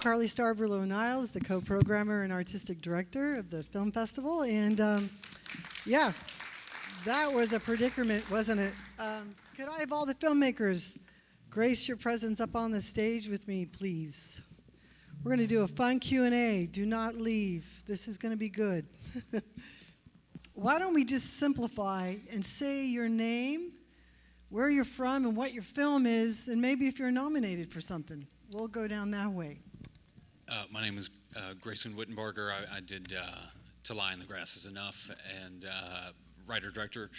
Carly Starborough-Niles, the co-programmer and artistic director of the film festival, and yeah, that was a predicament, wasn't it? Could I have all the filmmakers grace your presence up on the stage with me, please? We're going to do a fun Q&A. Do not leave. This is going to be good. Why don't we just simplify and say your name, where you're from, and what your film is, and maybe if you're nominated for something. We'll go down that way. My name is Grayson Wittenberger. I did To Lie in the Grass Is Enough, and writer-director,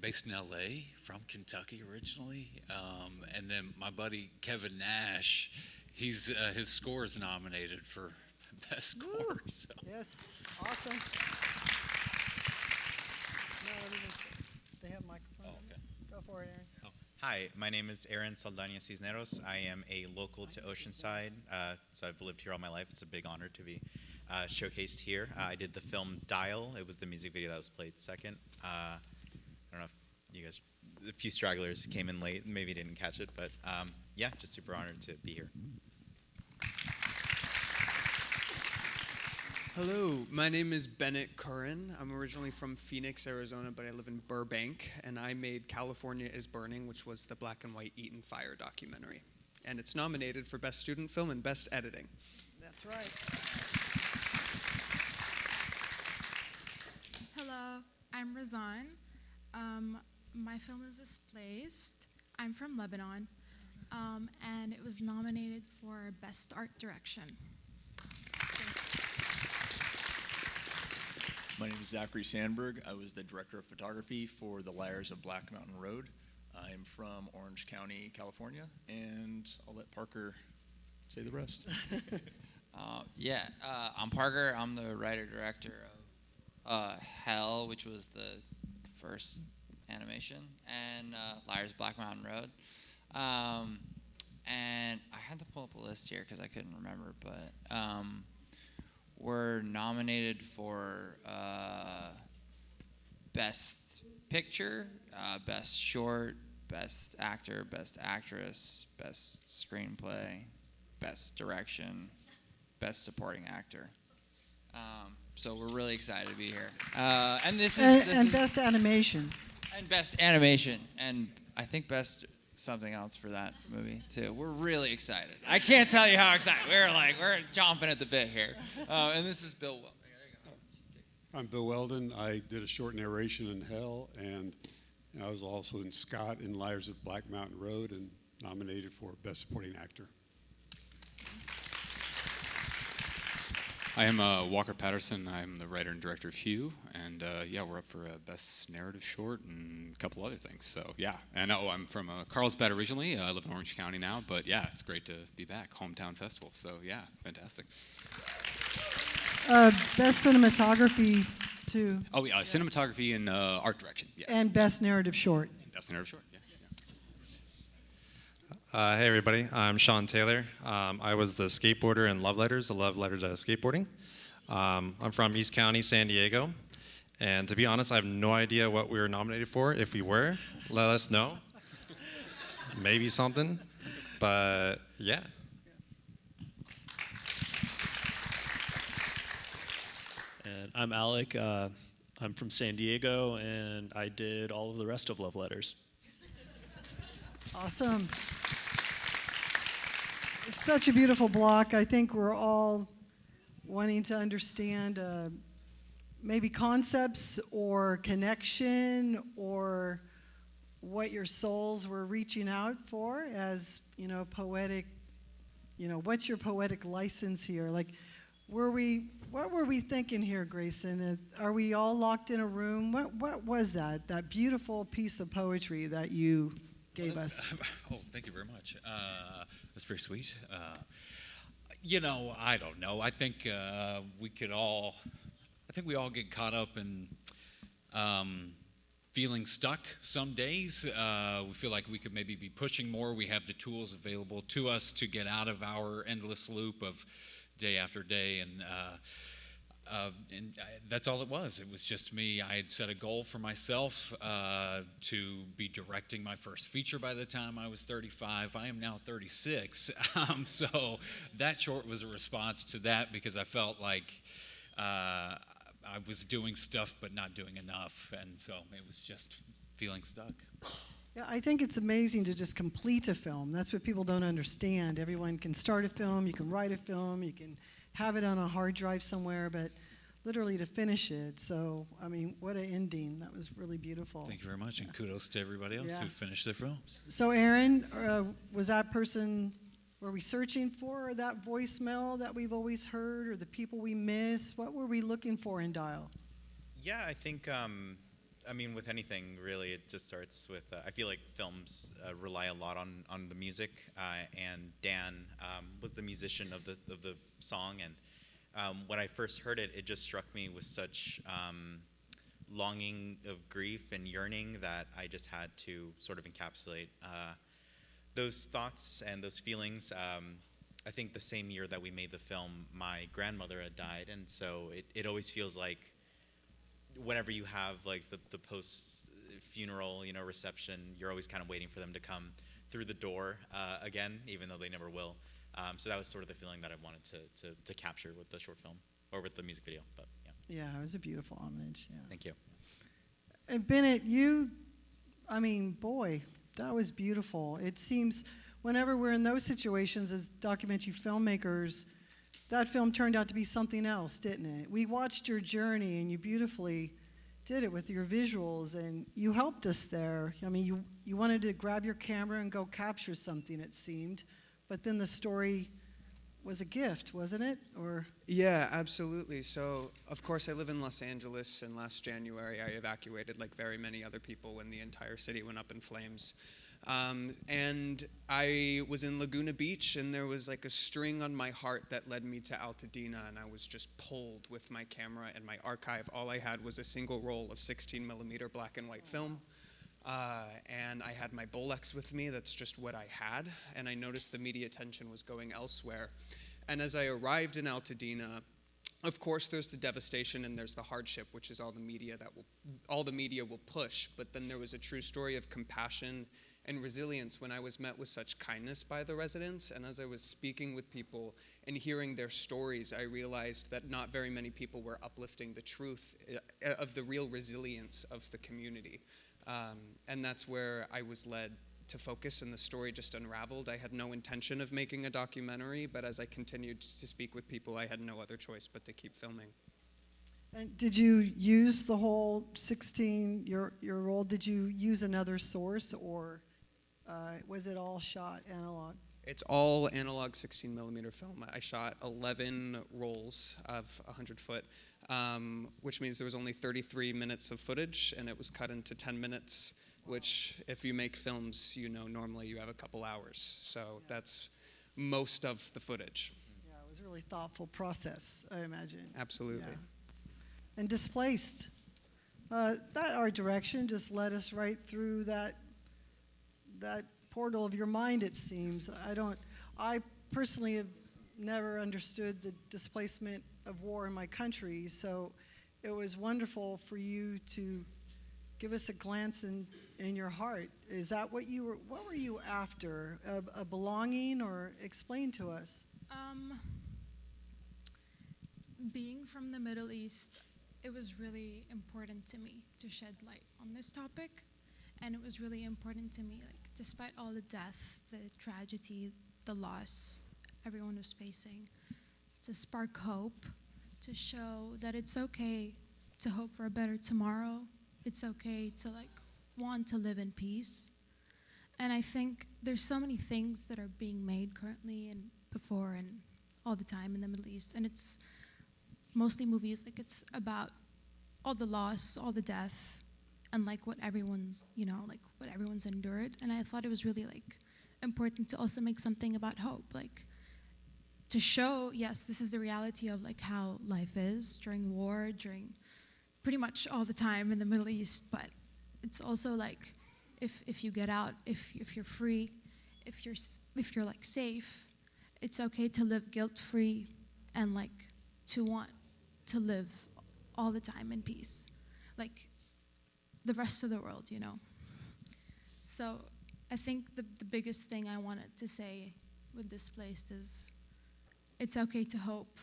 based in LA, from Kentucky originally. And then my buddy Kevin Nash, his score is nominated for Best Score. So. Yes, awesome. No, they have microphones. Oh, okay. Go for it, Aaron. Oh. Hi, my name is Aaron Saldana Cisneros. I am a local to Oceanside, so I've lived here all my life. It's a big honor to be showcased here. I did the film Dial. It was the music video that was played second. I don't know if you guys, a few stragglers came in late and maybe didn't catch it, but yeah, just super honored to be here. Hello, my name is Bennett Curran. I'm originally from Phoenix, Arizona, but I live in Burbank, and I made California is Burning, which was the black and white Eaton Fire documentary. And it's nominated for Best Student Film and Best Editing. That's right. Hello, I'm Razan. My film is Displaced. I'm from Lebanon, and it was nominated for Best Art Direction. My name is Zachary Sandberg. I was the director of photography for The Liars of Black Mountain Road. I'm from Orange County, California, and I'll let Parker say the rest. I'm Parker. I'm the writer-director of Hell, which was the first animation, and Liars of Black Mountain Road. And I had to pull up a list here because I couldn't remember, but we're nominated for Best Picture, Best Short, Best Actor, Best Actress, Best Screenplay, Best Direction, Best Supporting Actor. So we're really excited to be here. And this is Best Animation. And Best Animation, and I think Best something else for that movie too. We're really excited. I can't tell you how excited. We're chomping at the bit here. And this is Bill Weldon. I'm Bill Weldon. I did a short narration in Hell, and I was also in Scott in Liars of Black Mountain Road and nominated for Best Supporting Actor. I am Walker Patterson. I'm the writer and director of Hugh, and we're up for a Best Narrative Short and a couple other things. So yeah, and I'm from Carlsbad originally. I live in Orange County now, but yeah, it's great to be back. Hometown festival. So yeah, fantastic. Best cinematography too. Oh yeah, cinematography and art direction. Yes. And Best Narrative Short. Best Narrative Short. Yeah. Hey everybody, I'm Sean Taylor. I was the skateboarder in Love Letters, a love letter to skateboarding. I'm from East County, San Diego. And to be honest, I have no idea what we were nominated for. If we were, let us know. Maybe something, but yeah. And I'm Alec. I'm from San Diego, and I did all of the rest of Love Letters. Awesome. It's such a beautiful block. I think we're all wanting to understand maybe concepts or connection or what your souls were reaching out for as, poetic, what's your poetic license here? Like, what were we thinking here, Grayson? Are we all locked in a room? What was that beautiful piece of poetry that you gave us? Oh, thank you very much. That's very sweet. I don't know. I think we all get caught up in feeling stuck some days. We feel like we could maybe be pushing more. We have the tools available to us to get out of our endless loop of day after day. And That's all it was. It was just me. I had set a goal for myself to be directing my first feature by the time I was 35. I am now 36. So that short was a response to that, because I felt like I was doing stuff but not doing enough. And so it was just feeling stuck. Yeah, I think it's amazing to just complete a film. That's what people don't understand. Everyone can start a film, you can write a film, you can have it on a hard drive somewhere, but literally to finish it. So, I mean, what an ending. That was really beautiful. Thank you very much, and kudos to everybody else who finished their films. So, Aaron, was that person, were we searching for that voicemail that we've always heard, or the people we miss? What were we looking for in Dial? Yeah, I think, I mean, with anything, really, it just starts with, I feel like films rely a lot on the music, and Dan was the musician of the song, and when I first heard it, it just struck me with such longing of grief and yearning that I just had to sort of encapsulate those thoughts and those feelings. I think the same year that we made the film, my grandmother had died, and so it always feels like whenever you have like the post-funeral, reception, you're always kind of waiting for them to come through the door again, even though they never will. So that was sort of the feeling that I wanted to capture with the short film, or with the music video. But yeah. Yeah, it was a beautiful homage. Yeah. Thank you. And Bennett, I mean, boy, that was beautiful. It seems whenever we're in those situations as documentary filmmakers, that film turned out to be something else, didn't it? We watched your journey, and you beautifully did it with your visuals, and you helped us there. I mean, you wanted to grab your camera and go capture something, it seemed, but then the story was a gift, wasn't it? Or Yeah, absolutely. So, of course, I live in Los Angeles, and last January I evacuated like very many other people when the entire city went up in flames. And I was in Laguna Beach, and there was like a string on my heart that led me to Altadena, and I was just pulled with my camera and my archive. All I had was a single roll of 16mm black and white film. And I had my Bolex with me. That's just what I had. And I noticed the media attention was going elsewhere. And as I arrived in Altadena, of course, there's the devastation and there's the hardship, which is all the media will push. But then there was a true story of compassion and resilience when I was met with such kindness by the residents. And as I was speaking with people and hearing their stories, I realized that not very many people were uplifting the truth of the real resilience of the community. And that's where I was led to focus, and the story just unraveled. I had no intention of making a documentary, but as I continued to speak with people, I had no other choice but to keep filming. and did you use the whole 16, your roll? Did you use another source, or was it all shot analog? It's all analog 16mm film. I shot 11 rolls of 100 foot, which means there was only 33 minutes of footage, and it was cut into 10 minutes, which if you make films, normally you have a couple hours. So that's most of the footage. Yeah, it was a really thoughtful process, I imagine. Absolutely. Yeah. And Displaced, that art direction just led us right through that portal of your mind, it seems. I personally have never understood the displacement of war in my country, so it was wonderful for you to give us a glance in your heart. Is that what were you after? A belonging, or explain to us? Being from the Middle East, it was really important to me to shed light on this topic, and it was really important to me, like, despite all the death, the tragedy, the loss everyone was facing, to spark hope, to show that it's okay to hope for a better tomorrow. It's okay to want to live in peace. And I think there's so many things that are being made currently and before and all the time in the Middle East, and it's mostly movies, it's about all the loss, all the death, and what everyone's endured. And I thought it was really important to also make something about hope, to show, yes, this is the reality of how life is during war, during pretty much all the time in the Middle East, but it's also if you get out, if you're free, if you're safe, it's okay to live guilt-free and to want to live all the time in peace, like the rest of the world, you know. So I think the biggest thing I wanted to say with this place is it's okay to hope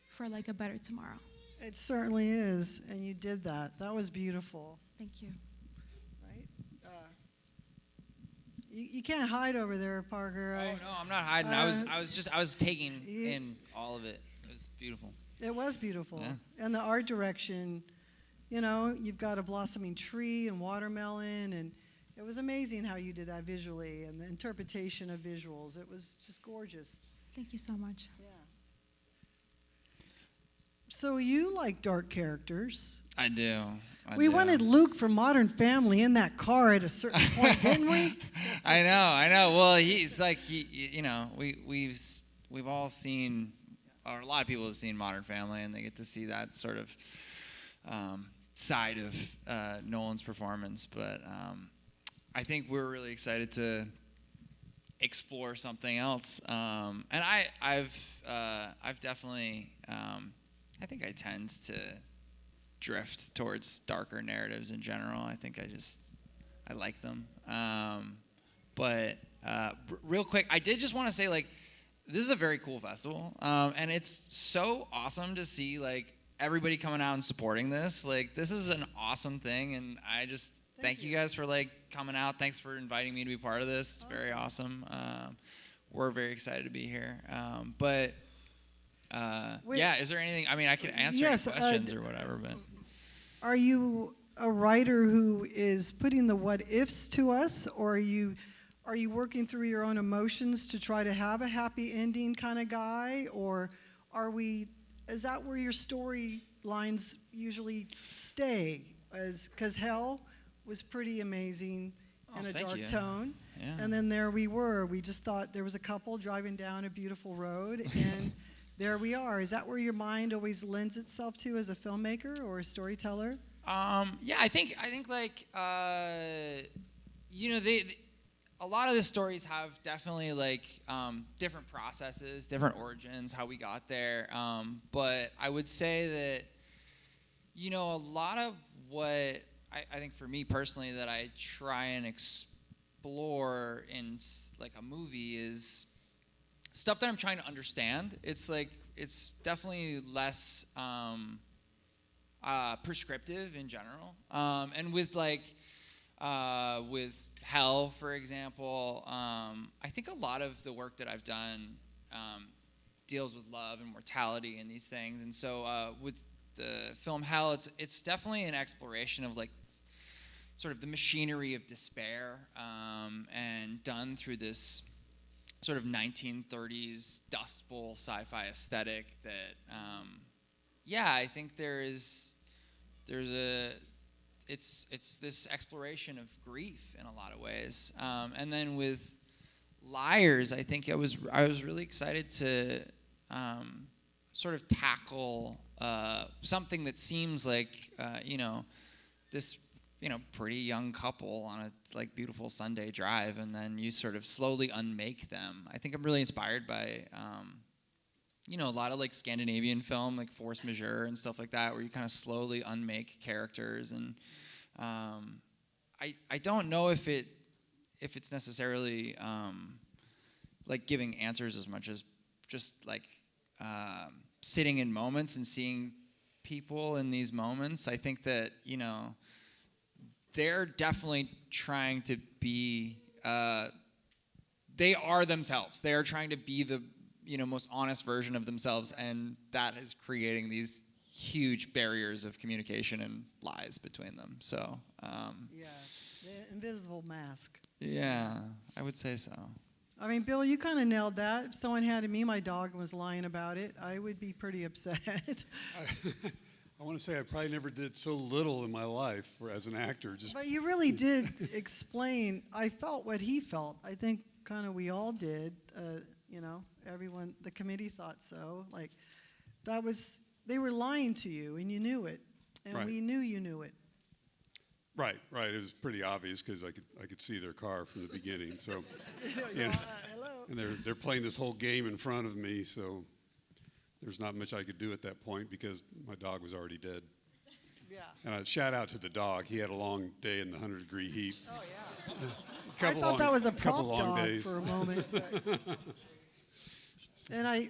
for like a better tomorrow. It certainly is, and you did that. That was beautiful, Thank you. right? You can't hide over there, Parker. Oh no, I'm not hiding. I was taking in all of it. It was beautiful. It was beautiful. Yeah. And the art direction, you know, you've got a blossoming tree and watermelon, and it was amazing how you did that visually, and the interpretation of visuals. It was just gorgeous. Thank you so much. Yeah. So you like dark characters. I do. We wanted Luke from Modern Family in that car at a certain point, didn't we? I know. Well, he's like, you know, we've all seen, or a lot of people have seen Modern Family, and they get to see that sort of side of Nolan's performance. But I think we're really excited to explore something else. And I've definitely, I think I tend to drift towards darker narratives in general. I think I like them. But real quick, I did just want to say, like, this is a very cool festival, and it's so awesome to see, like, everybody coming out and supporting this. Like, this is an awesome thing, and I just thank you guys for, like, coming out. Thanks for inviting me to be part of this. It's very awesome. We're very excited to be here. Yeah, is there anything? I mean, I could answer any questions or whatever, but. Are you a writer who is putting the what ifs to us, or are you working through your own emotions to try to have a happy ending kind of guy, or is that where your storylines usually stay? Because Hell was pretty amazing in a dark tone. Yeah. And then there we were. We just thought there was a couple driving down a beautiful road, and there we are. Is that where your mind always lends itself to as a filmmaker or a storyteller? Yeah, I think like you know, a lot of the stories have definitely like different processes, different origins, how we got there. But I would say that, you know, a lot of what I think for me personally that I try and explore in like a movie is stuff that I'm trying to understand. It's like, it's definitely less prescriptive in general. And with like, with Hell, for example, I think a lot of the work that I've done deals with love and mortality and these things. And so with the film Hell, it's definitely an exploration of like sort of the machinery of despair, and done through this sort of 1930s Dust Bowl sci-fi aesthetic that, I think it's this exploration of grief in a lot of ways. And then with Liars, I think I was really excited to sort of tackle something that seems like, this, pretty young couple on a like beautiful Sunday drive, and then you sort of slowly unmake them. I think I'm really inspired by, a lot of like Scandinavian film, like Force Majeure and stuff like that, where you kind of slowly unmake characters. And I don't know if it's necessarily like giving answers as much as just like sitting in moments and seeing people in these moments. I think that, they're definitely trying to be, they are themselves. They are trying to be the, most honest version of themselves, and that is creating these huge barriers of communication and lies between them. So, yeah, the invisible mask. Yeah, I would say so. I mean, Bill, you kind of nailed that. If someone handed me my dog and was lying about it, I would be pretty upset. I want to say I probably never did so little in my life as an actor. But you really did explain. I felt what he felt. I think kind of we all did. Everyone, the committee thought so. Like, they were lying to you, and you knew it, and Right. we knew you knew it. Right. It was pretty obvious because I could see their car from the beginning. So, Hello. and they're playing this whole game in front of me. So, there's not much I could do at that point because my dog was already dead. Yeah. And a shout out to the dog. He had a long day in the 100-degree heat. Oh, yeah. I Couple thought that was a couple prop long dog days. for a moment. And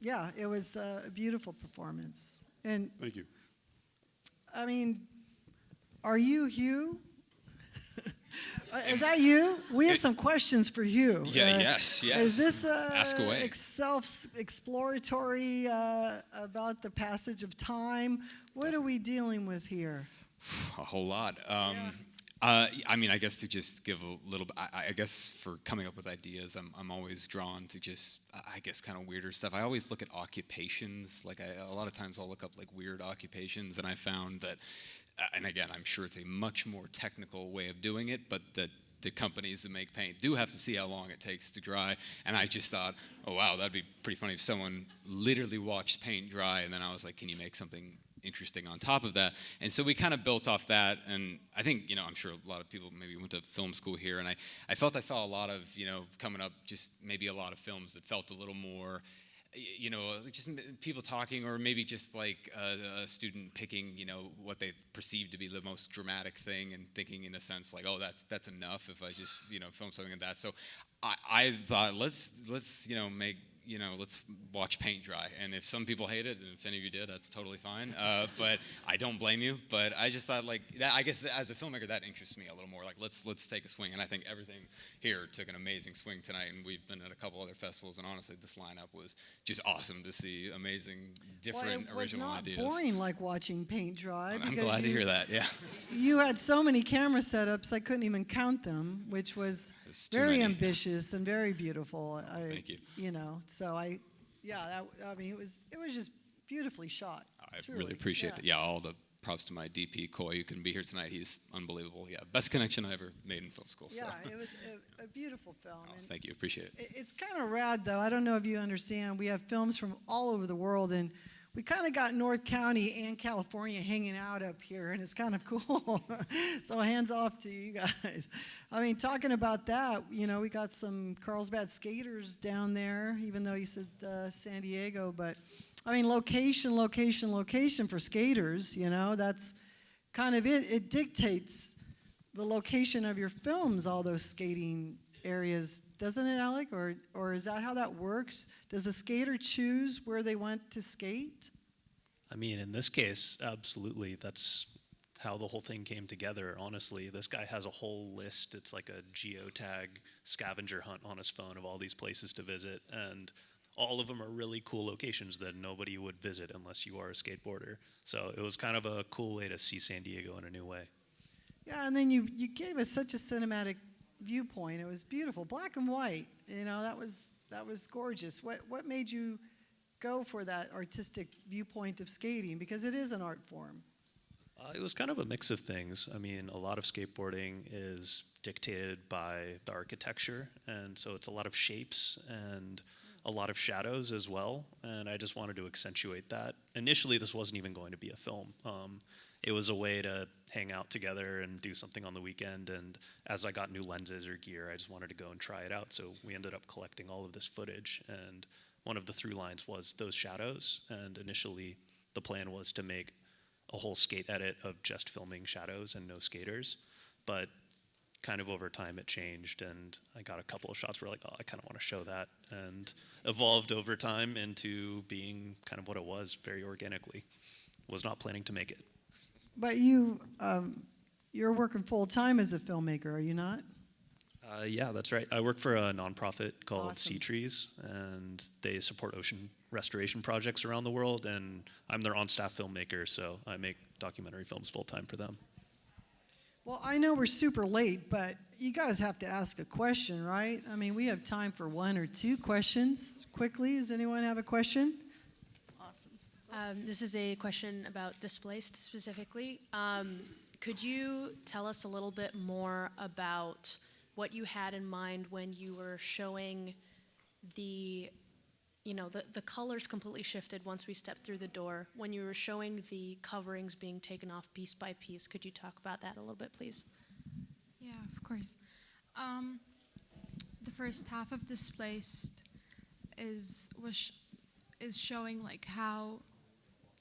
yeah, it was a beautiful performance. And Thank you. I mean, are you Hugh? Is that you? We have some questions for Hugh. Yeah, yes. Is this Ask away. self-exploratory about the passage of time? What are we dealing with here? A whole lot. I mean, I guess to just give a little bit, I guess for coming up with ideas, I'm always drawn to just, I guess, kind of weirder stuff. I always look at occupations. Like, a lot of times I'll look up, like, weird occupations, and I found that, and again, I'm sure it's a much more technical way of doing it, but that the companies that make paint do have to see how long it takes to dry. And I just thought, oh, wow, that'd be pretty funny if someone literally watched paint dry, and then I was like, can you make something interesting on top of that? And so we kind of built off that, and I think, I'm sure a lot of people maybe went to film school here, and I felt I saw a lot of, coming up, just maybe a lot of films that felt a little more, just people talking, or maybe just like a student picking, what they perceive to be the most dramatic thing, and thinking in a sense like, oh, that's enough if I just, film something like that. So I thought, let's make, let's watch paint dry. And if some people hate it, and if any of you did, that's totally fine. But I don't blame you. But I just thought, like, that, I guess as a filmmaker, that interests me a little more. Like, let's take a swing. And I think everything here took an amazing swing tonight. And we've been at a couple other festivals, and honestly, this lineup was just awesome to see. Amazing, different, original ideas. It was not boring like watching paint dry. I'm glad to hear that. Yeah. You had so many camera setups, I couldn't even count them, which was very ambitious and very beautiful. Thank you. So I mean, it was just beautifully shot. I truly. really appreciate that. Yeah, all the props to my DP, Coy, who couldn't be here tonight. He's unbelievable. Yeah, best connection I ever made in film school. Yeah, so. it was a beautiful film. Oh, thank you. Appreciate it. It's kind of rad, though. I don't know if you understand. We have films from all over the world, and we kind of got North County and California hanging out up here, and it's kind of cool. So hands off to you guys. I mean, talking about that, we got some Carlsbad skaters down there, even though you said San Diego. But, I mean, location for skaters, that's kind of it. It dictates the location of your films, all those skating areas, doesn't it, Alec? Or is that how that works? Does the skater choose where they want to skate? I mean, in this case, absolutely. That's how the whole thing came together, honestly. This guy has a whole list. It's like a geotag scavenger hunt on his phone of all these places to visit, and all of them are really cool locations that nobody would visit unless you are a skateboarder. So it was kind of a cool way to see San Diego in a new way. Yeah, and then you gave us such a cinematic viewpoint. It was beautiful, black and white. That was gorgeous. What made you go for that artistic viewpoint of skating? Because it is an art form. It was kind of a mix of things. I mean, a lot of skateboarding is dictated by the architecture, and so it's a lot of shapes and a lot of shadows as well, and I just wanted to accentuate that. Initially, this wasn't even going to be a film. It was a way to hang out together and do something on the weekend, and as I got new lenses or gear, I just wanted to go and try it out, so we ended up collecting all of this footage, and one of the through lines was those shadows, and initially the plan was to make a whole skate edit of just filming shadows and no skaters, but kind of over time it changed, and I got a couple of shots where like, oh, I kind of want to show that, and evolved over time into being kind of what it was, very organically. Was not planning to make it. But you're working full time as a filmmaker, are you not? Yeah, that's right. I work for a nonprofit called Awesome. Sea Trees, and they support ocean restoration projects around the world, and I'm their on-staff filmmaker, so I make documentary films full time for them. Well, I know we're super late, but you guys have to ask a question, right? I mean, we have time for one or two questions quickly. Does anyone have a question? Awesome. This is a question about Displaced specifically. Could you tell us a little bit more about what you had in mind when you were showing the colors completely shifted once we stepped through the door? When you were showing the coverings being taken off piece by piece, could you talk about that a little bit, please? Yeah, of course. The first half of Displaced is showing like how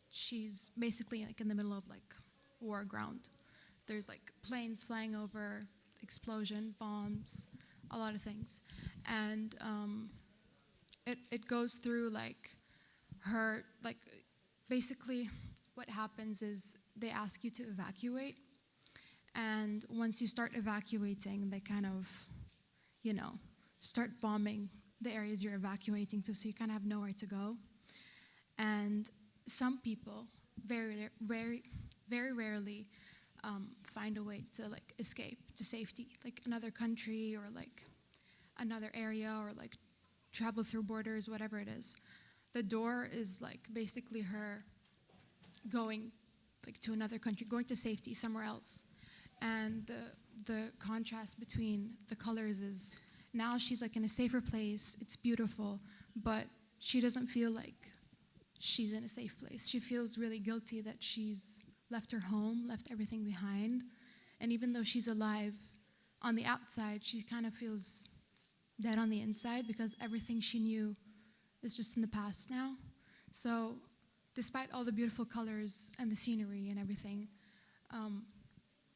she's basically like in the middle of like war ground. There's like planes flying over, explosion, bombs, a lot of things. And it goes through like her, like basically what happens is they ask you to evacuate. And once you start evacuating, they kind of, you know, start bombing the areas you're evacuating to, so you kind of have nowhere to go. And some people very rarely find a way to like escape to safety, like another country or like another area or like travel through borders, whatever it is. The door is like basically her going like to another country, going to safety somewhere else. And the contrast between the colors is now she's like in a safer place, it's beautiful, but she doesn't feel like she's in a safe place. She feels really guilty that she's left her home, left everything behind. And even though she's alive on the outside, she kind of feels dead on the inside because everything she knew is just in the past now. So despite all the beautiful colors and the scenery and everything,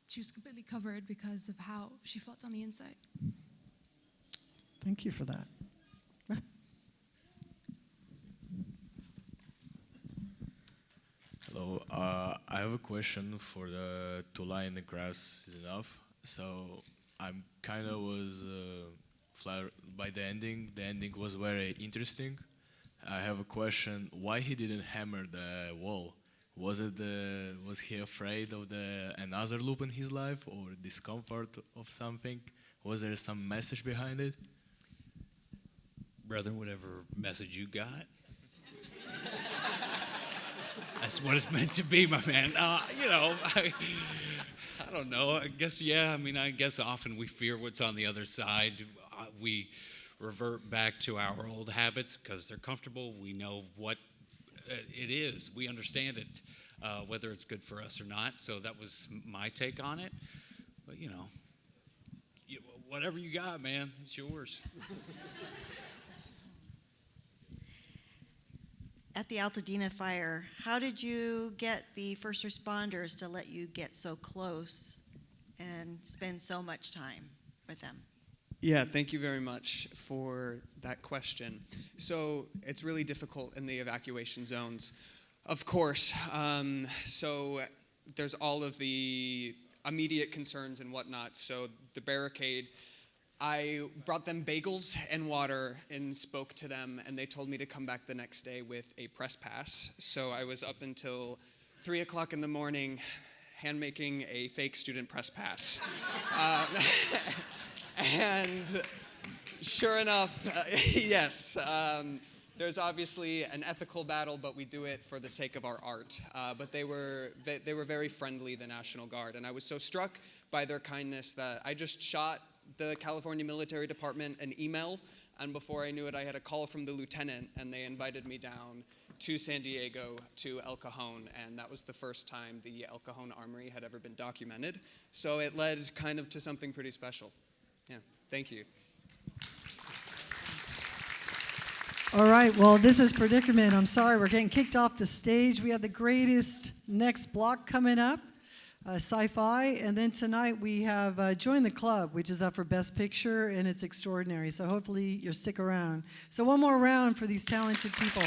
she was completely covered because of how she felt on the inside. Thank you for that. Hello, I have a question for the To Lie in the Grass is Enough. So I'm kind of was flattered by the ending. The ending was very interesting. I have a question: why he didn't hammer the wall? Was he afraid of another loop in his life or discomfort of something? Was there some message behind it? Brother, whatever message you got. That's what it's meant to be, my man. You know, I don't know. I guess, yeah. I mean, I guess often we fear what's on the other side. We revert back to our old habits because they're comfortable. We know what it is. We understand it, whether it's good for us or not. So that was my take on it. But, you know, whatever you got, man, it's yours. At the Altadena fire, how did you get the first responders to let you get so close and spend so much time with them? Yeah, thank you very much for that question. So it's really difficult in the evacuation zones, of course. So there's all of the immediate concerns and whatnot. So the barricade, I brought them bagels and water and spoke to them, and they told me to come back the next day with a press pass. So I was up until 3 o'clock in the morning hand-making a fake student press pass. And sure enough, yes, there's obviously an ethical battle, but we do it for the sake of our art. But they were very friendly, the National Guard, and I was so struck by their kindness that I just shot the California Military Department an email, and before I knew it, I had a call from the lieutenant, and they invited me down to San Diego, to El Cajon, and that was the first time the El Cajon Armory had ever been documented. So it led kind of to something pretty special. Yeah, thank you. All right, well, this is Predicament. I'm sorry, we're getting kicked off the stage. We have the greatest next block coming up, sci-fi, and then tonight we have Join the Club, which is up for Best Picture, and it's extraordinary, so hopefully you'll stick around. So one more round for these talented people.